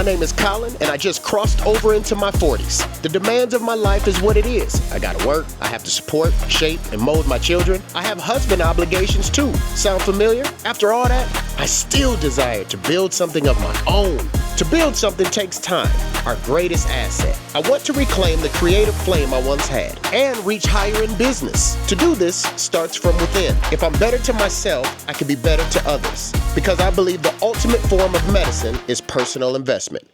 name is Colin, and I just crossed over into my 40s. The demands of my life is what it is. I gotta work, I have to support, shape, and mold my children. I have husband obligations too. Sound familiar? After all that, I still desire to build something of my own. To build something takes time, our greatest asset. I want to reclaim the creative flame I once had and reach higher in business. To do this starts from within. If I'm better to myself, I can be better to others. Because I believe the ultimate form of medicine is personal investment.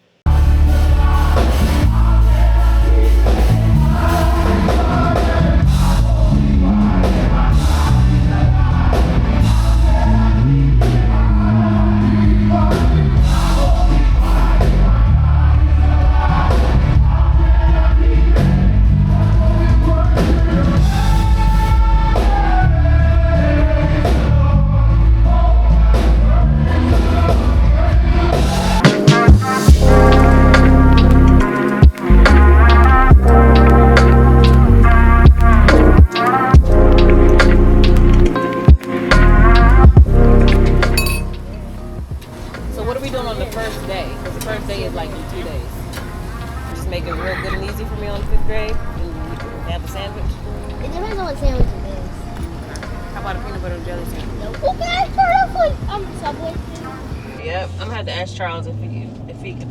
Charles, if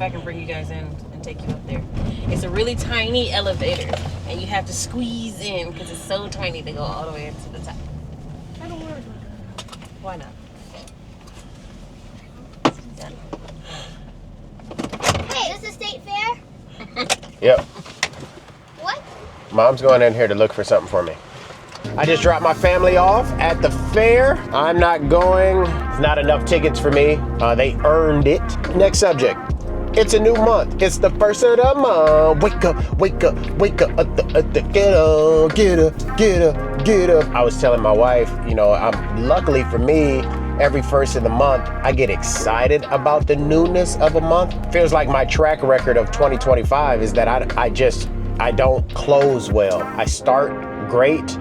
I can bring you guys in and take you up there. It's a really tiny elevator, and you have to squeeze in because it's so tiny to go all the way into the top. I don't worry about that. Why not? Done. Hey, is this the state fair? Yep. What? Mom's going in here to look for something for me. I just dropped my family off at the fair. I'm not going. It's not enough tickets for me. They earned it. Next subject. It's a new month. It's the first of the month. Wake up, wake up, wake up. Get up, get up, get up, get up. I was telling my wife, luckily for me, every first of the month, I get excited about the newness of a month. Feels like my track record of 2025 is that I don't close well. I start great.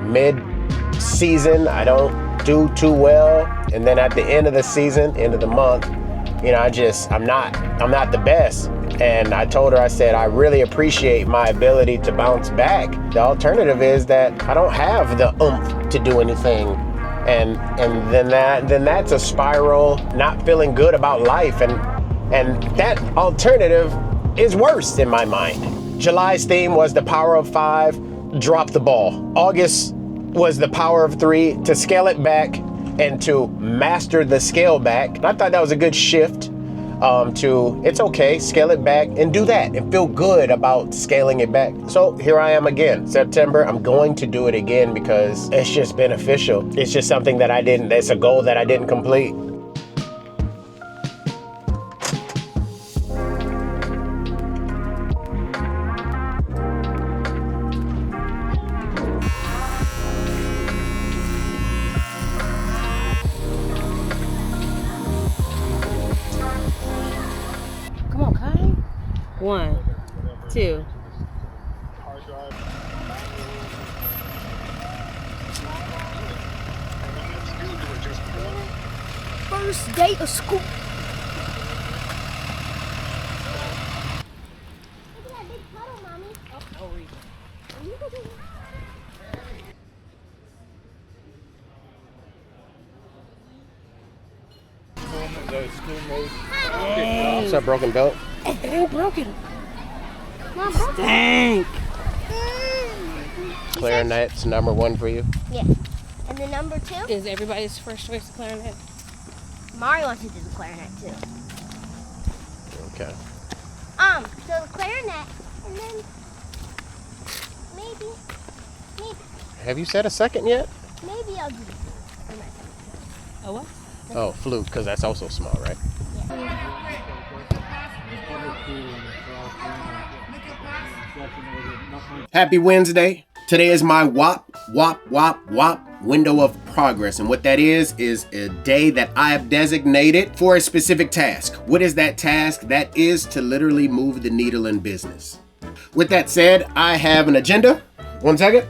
Mid-season, I don't do too well, and then at the end of the season, end of the month, I'm not the best. And I told her, I said, I really appreciate my ability to bounce back. The alternative is that I don't have the oomph to do anything, and then that's a spiral, not feeling good about life, and that alternative is worse in my mind. July's theme was the power of 5. Drop the ball. August was the power of 3, to scale it back and to master the scale back. And I thought that was a good shift to, it's okay, scale it back and do that and feel good about scaling it back. So here I am again, September. I'm going to do it again because it's just beneficial. It's just something that it's a goal that I didn't complete. One, two. First day of school. Look at that big puddle, Mommy. Oh, no reason. What's up, broken belt? It ain't broken. Mom, broken. Stank. Clarinet's number 1 for you? Yeah. And the number 2? Is everybody's first choice the clarinet? Mario wants to do the clarinet too. Okay. So the clarinet, and then maybe. Have you said a second yet? Maybe I'll do the Oh, what? Oh, flute, because that's also small, right? Yeah. Happy Wednesday. Today is my WOP window of progress. And what that is a day that I have designated for a specific task. What is that task? That is to literally move the needle in business. With that said, I have an agenda. 1 second.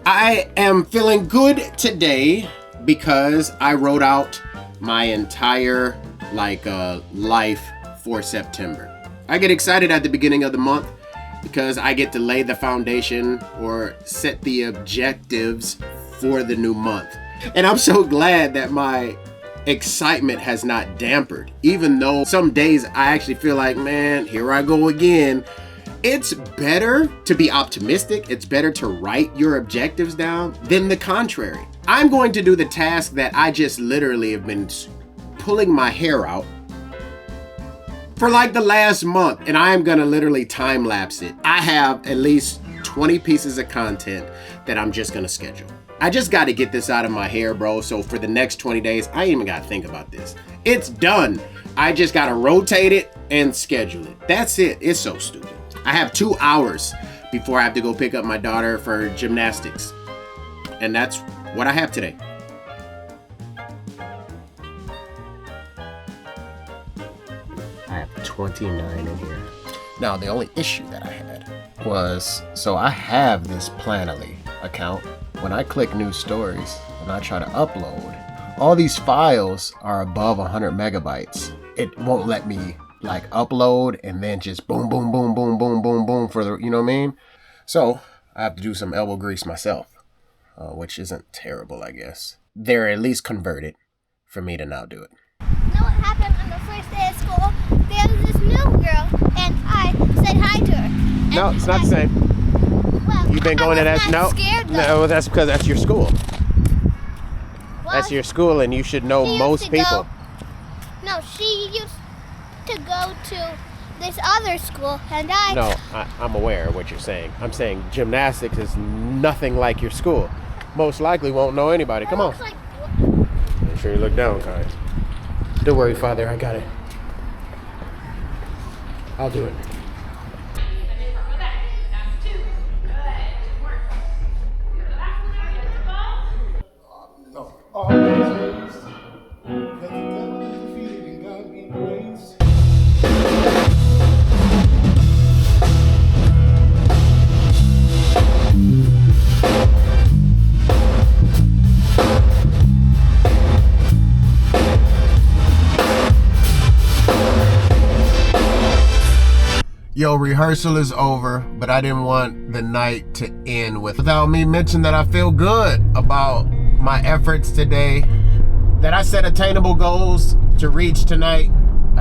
I am feeling good today because I wrote out my entire life for September. I get excited at the beginning of the month because I get to lay the foundation or set the objectives for the new month. And I'm so glad that my excitement has not dampered, even though some days I actually feel like, man, here I go again. It's better to be optimistic. It's better to write your objectives down than the contrary. I'm going to do the task that I just literally have been pulling my hair out for like the last month, and I am gonna literally time lapse it. I have at least 20 pieces of content that I'm just gonna schedule. I just gotta get this out of my hair, bro. So for the next 20 days, I ain't even gotta think about this. It's done. I just gotta rotate it and schedule it. That's it. It's so stupid. I have 2 hours before I have to go pick up my daughter for gymnastics. And that's what I have today. I have 29 in here. Now, the only issue that I had was, so I have this Planoly account. When I click new stories and I try to upload, all these files are above 100 megabytes. It won't let me like upload and then just boom, boom, boom, boom, boom, boom, boom for the, you know what I mean? So I have to do some elbow grease myself, which isn't terrible, I guess. They're at least converted for me to now do it. You know what happened on the first day of school? There was this new girl, and I said hi to her. And No, it's not the same. Well, You've been going to that? No, scared, no, that's because that's your school. Well, That's your school, and you should know she used most to people. No, she used to go to this other school, and I... No, I'm aware of what you're saying. I'm saying gymnastics is nothing like your school. Most likely won't know anybody. Come on. Looks like, Make sure you look down, Kai. Don't worry, Father. I got it. I'll do it. Yo, rehearsal is over, but I didn't want the night to end without me mentioning that I feel good about my efforts today, that I set attainable goals to reach tonight.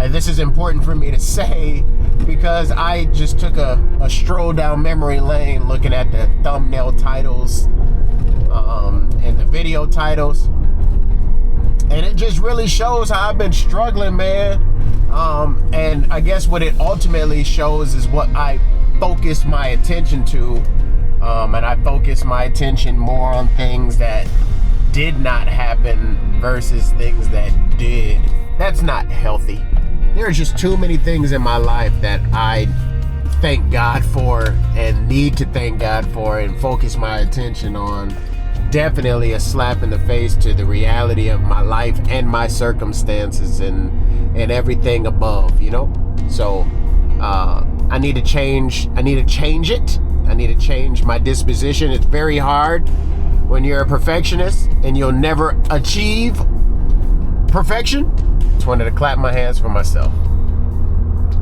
This is important for me to say because I just took a stroll down memory lane looking at the thumbnail titles and the video titles. And it just really shows how I've been struggling, man. And I guess what it ultimately shows is what I focus my attention to. And I focus my attention more on things that did not happen versus things that did. That's not healthy. There are just too many things in my life that I thank God for and need to thank God for and focus my attention on. Definitely a slap in the face to the reality of my life and my circumstances and everything above, you know? So I need to change it. I need to change my disposition. It's very hard when you're a perfectionist and you'll never achieve perfection. Just wanted to clap my hands for myself.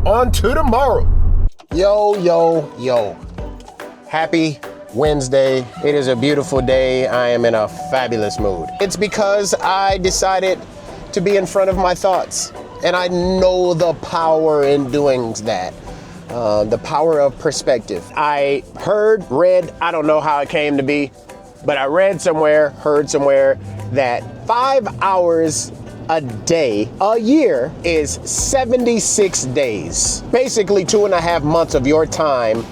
On to tomorrow. Yo. Happy Wednesday. It is a beautiful day. I am in a fabulous mood. It's because I decided to be in front of my thoughts. And I know the power in doing that. The power of perspective. I read, I don't know how it came to be, but I heard somewhere that 5 hours a day, a year is 76 days. Basically 2.5 months of your time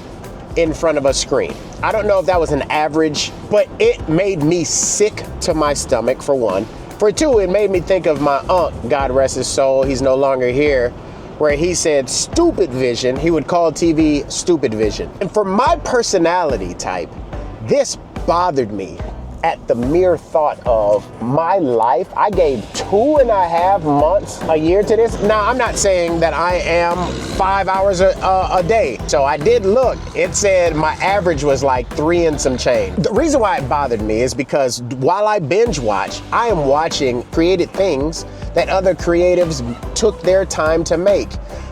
in front of a screen. I don't know if that was an average, but it made me sick to my stomach, for one. For two, it made me think of my uncle, God rest his soul, he's no longer here, where he said stupid vision. He would call TV stupid vision. And for my personality type, this bothered me at the mere thought of my life. I gave 2.5 months a year to this. Now, I'm not saying that I am 5 hours a day. So I did look. It said my average was like 3 and some change. The reason why it bothered me is because while I binge watch, I am watching created things that other creatives took their time to make.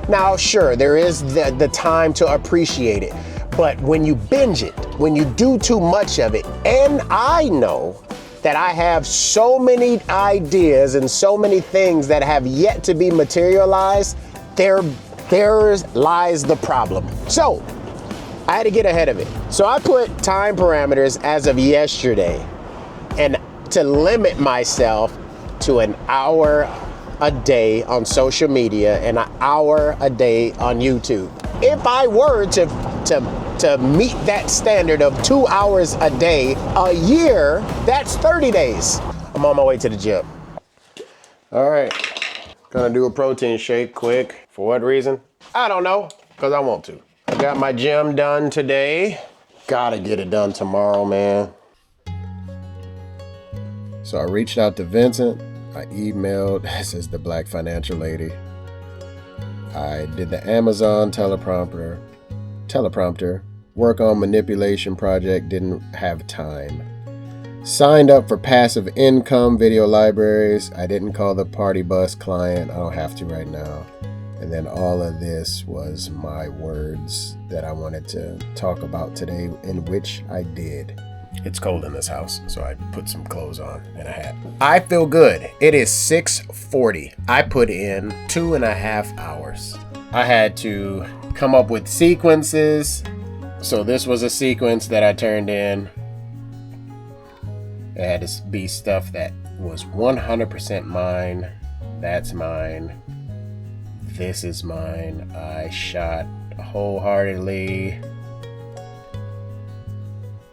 Now, sure, there is the time to appreciate it, but when you binge it, when you do too much of it, and I know that I have so many ideas and so many things that have yet to be materialized, there lies the problem. So, I had to get ahead of it. So I put time parameters as of yesterday, and to limit myself to an hour a day on social media and an hour a day on YouTube. If I were to meet that standard of 2 hours a day a year, that's 30 days. I'm on my way to the gym. All right, gonna do a protein shake quick. For what reason? I don't know, because I want to. I got my gym done today. Gotta get it done tomorrow, man. So I reached out to Vincent. I emailed, this is the Black financial lady. I did the Amazon teleprompter, work on manipulation project, didn't have time. Signed up for passive income video libraries. I didn't call the party bus client. I don't have to right now. And then all of this was my words that I wanted to talk about today, in which I did. It's cold in this house, so I put some clothes on and a hat. I feel good. It is 6:40. I put in 2.5 hours. I had to come up with sequences. So this was a sequence that I turned in. It had to be stuff that was 100% mine. That's mine. This is mine. I shot wholeheartedly.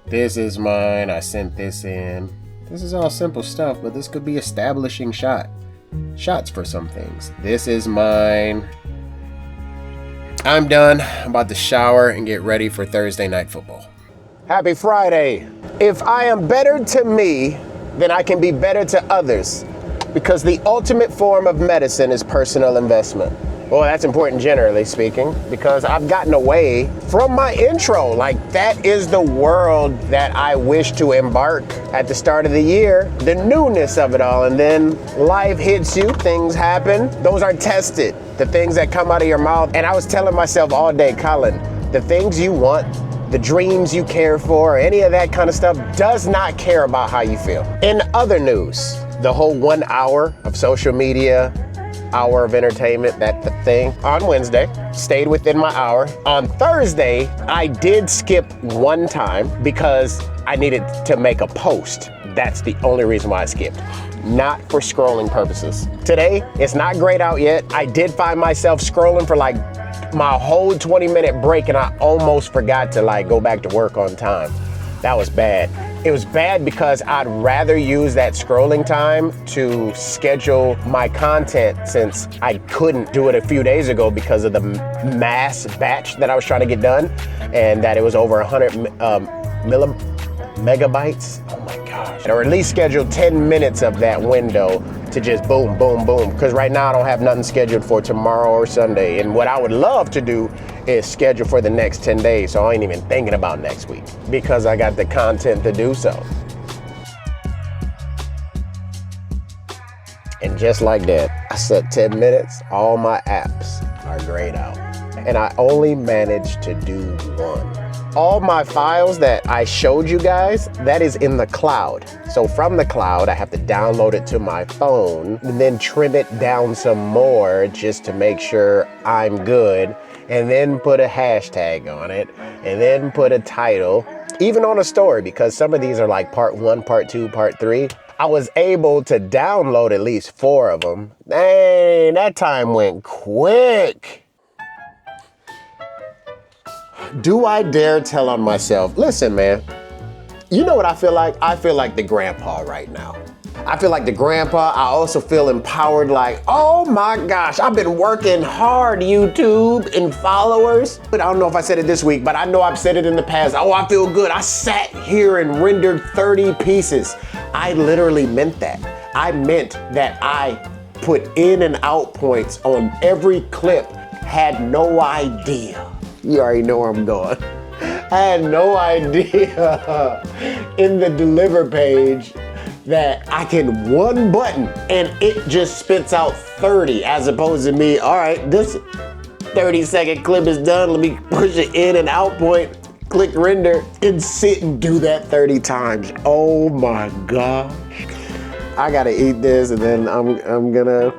This is mine. I sent this in. This is all simple stuff, but this could be establishing shots for some things. This is mine. I'm done. I'm about to shower and get ready for Thursday night football. Happy Friday. If I am better to me, then I can be better to others, because the ultimate form of medicine is personal investment. Well, that's important generally speaking, because I've gotten away from my intro. Like, that is the world that I wish to embark at the start of the year, the newness of it all. And then life hits you, things happen. Those are tested, the things that come out of your mouth. And I was telling myself all day, Colin, the things you want, the dreams you care for, any of that kind of stuff does not care about how you feel. In other news, the whole 1 hour of social media, hour of entertainment, that the thing, on Wednesday, stayed within my hour. On Thursday, I did skip one time because I needed to make a post. That's the only reason why I skipped, not for scrolling purposes. Today, it's not great out yet. I did find myself scrolling for like my whole 20-minute break, and I almost forgot to like go back to work on time. That was bad. It was bad because I'd rather use that scrolling time to schedule my content, since I couldn't do it a few days ago because of the mass batch that I was trying to get done, and that it was over 100 megabytes. Oh my gosh. Or at least schedule 10 minutes of that window to just boom, boom, boom. Because right now I don't have nothing scheduled for tomorrow or Sunday. And what I would love to do is schedule for the next 10 days. So I ain't even thinking about next week because I got the content to do so. And just like that, I set 10 minutes, all my apps are grayed out. And I only managed to do one. All my files that I showed you guys, that is in the cloud. So from the cloud, I have to download it to my phone and then trim it down some more just to make sure I'm good, and then put a hashtag on it, and then put a title, even on a story, because some of these are like part 1, part 2, part 3. I was able to download at least 4 of them. Dang, that time went quick. Do I dare tell on myself, listen, man, you know what I feel like? I feel like the grandpa right now. I feel like the grandpa. I also feel empowered, like, oh my gosh, I've been working hard, YouTube, and followers. But I don't know if I said it this week, but I know I've said it in the past. Oh, I feel good. I sat here and rendered 30 pieces. I literally meant that. I meant that I put in and out points on every clip, had no idea. You already know where I'm going. I had no idea in the deliver page that I can one button and it just spits out 30 as opposed to me, all right, this 30-second clip is done. Let me push it in and out point, click render, and sit and do that 30 times. Oh my gosh. I gotta eat this, and then I'm gonna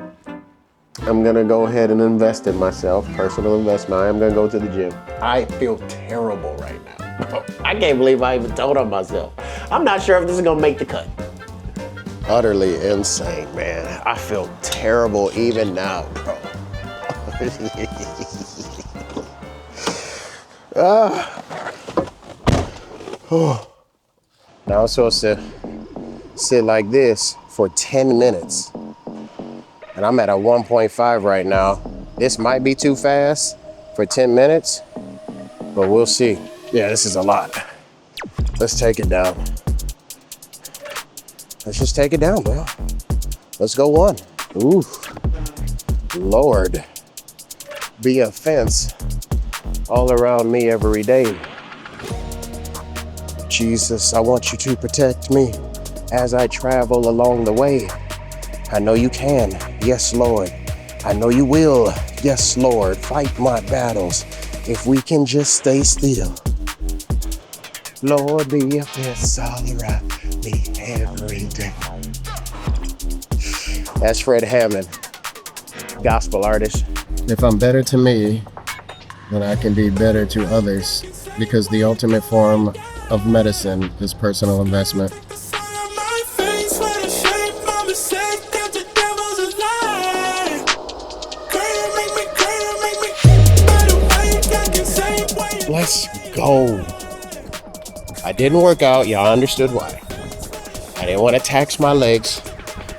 go ahead and invest in myself, personal investment. I am gonna go to the gym. I feel terrible right now. I can't believe I even told on myself. I'm not sure if this is gonna make the cut. Utterly insane, man. I feel terrible even now, bro. Now I'm supposed to sit like this for 10 minutes. And I'm at a 1.5 right now. This might be too fast for 10 minutes, but we'll see. Yeah, this is a lot. Let's take it down. Let's just take it down, bro. Let's go one. Ooh, Lord. Be a fence all around me every day. Jesus, I want you to protect me as I travel along the way. I know you can, yes, Lord. I know you will, yes, Lord. Fight my battles if we can just stay still. Lord, be a fence all around me every day. That's Fred Hammond, gospel artist. If I'm better to me, then I can be better to others, because the ultimate form of medicine is personal investment. Let's go. I didn't work out, y'all understood why. I didn't want to tax my legs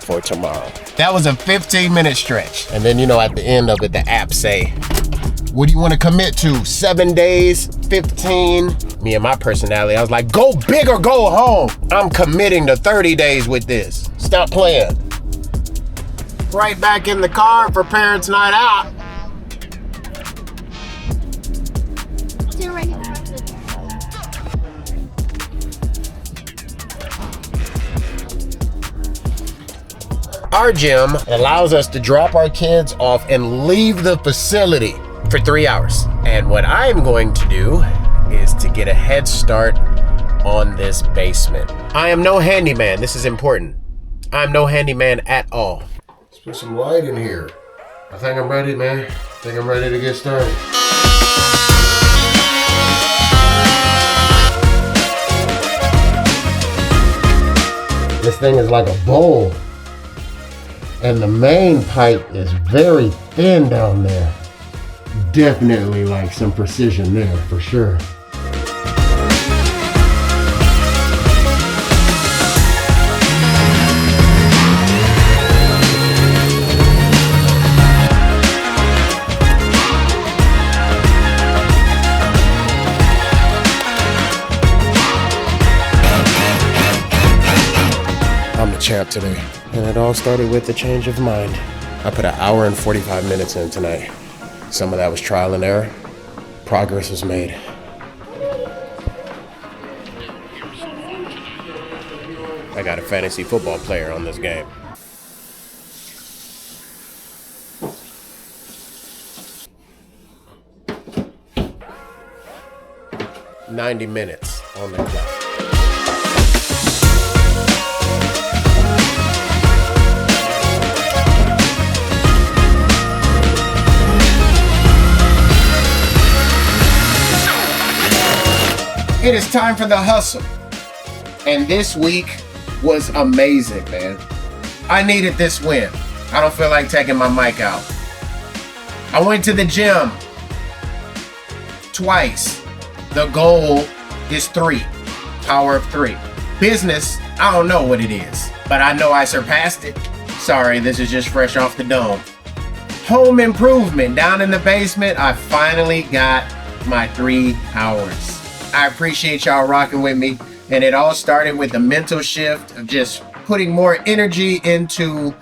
for tomorrow. That was a 15-minute stretch. And then, you know, at the end of it, the app say, what do you want to commit to? 7 days, 15? Me and my personality, I was like, go big or go home. I'm committing to 30 days with this. Stop playing. Right back in the car for parents' night out. Our gym allows us to drop our kids off and leave the facility for 3 hours. And what I'm going to do is to get a head start on this basement. I am no handyman. This is important. I'm no handyman at all. Let's put some light in here. I think I'm ready, man. I think I'm ready to get started. This thing is like a bowl. And the main pipe is very thin down there. Definitely like some precision there for sure. I'm the champ today. And it all started with a change of mind. I put 1 hour and 45 minutes in tonight. Some of that was trial and error. Progress was made. I got a fantasy football player on this game. "90 minutes on the clock. It is time for the hustle. And this week was amazing, man. I needed this win. I don't feel like taking my mic out. I went to the gym twice. The goal is 3. Power of 3. Business, I don't know what it is, but I know I surpassed it. Sorry, this is just fresh off the dome. Home improvement down in the basement. I finally got my 3 hours. I appreciate y'all rocking with me. And it all started with a mental shift of just putting more energy into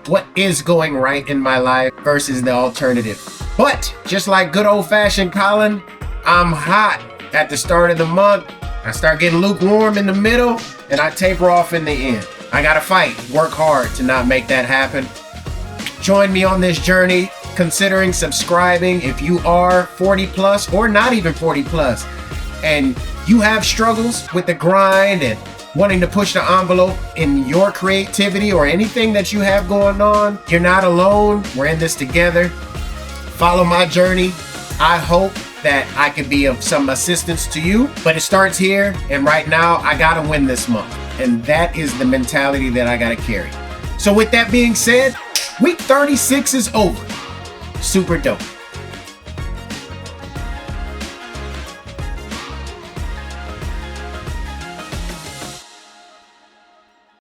what is going right in my life versus the alternative. But just like good old-fashioned Colin, I'm hot at the start of the month. I start getting lukewarm in the middle and I taper off in the end. I gotta fight, work hard to not make that happen. Join me on this journey, considering subscribing if you are 40 plus or not even 40 plus, and you have struggles with the grind and wanting to push the envelope in your creativity or anything that you have going on. You're not alone. We're in this together. Follow my journey. I hope that I can be of some assistance to you, but it starts here, and right now I gotta win this month, and that is the mentality that I gotta carry. So with that being said, week 36 is over. Super dope.